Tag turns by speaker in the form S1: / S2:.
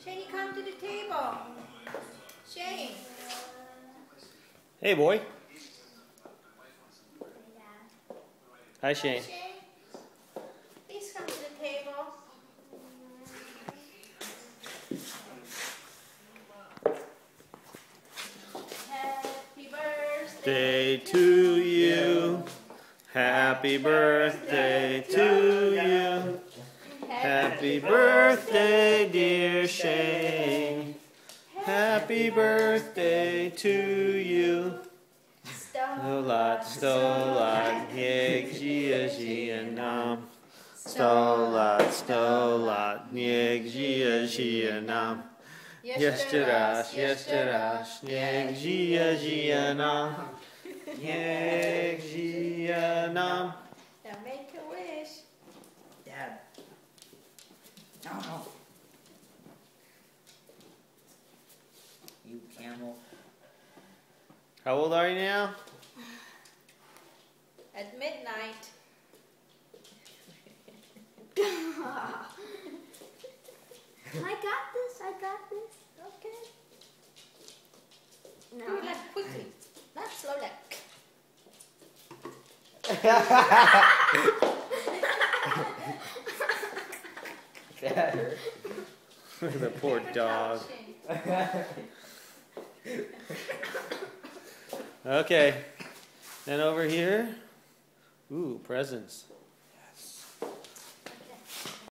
S1: Shane, you come to the table. Shane.
S2: Hey, boy. Hi, Shane.
S1: Shane. Please come to the table. Happy birthday
S2: To you. Happy birthday to you. Happy birthday, dear Shane. Happy birthday to you. Stolat, niech żyje nam. Stolat, niech żyje nam. Jeszcze raz, niech żyje nam. Niech żyje nam.
S1: Now make a wish.
S3: Dad. No. You camel.
S2: How old are you now?
S1: At midnight.
S4: I got this.
S1: Okay.
S4: No.
S1: Do it like quickly, not slow like.
S2: The poor dog. Okay. And over here, ooh, presents.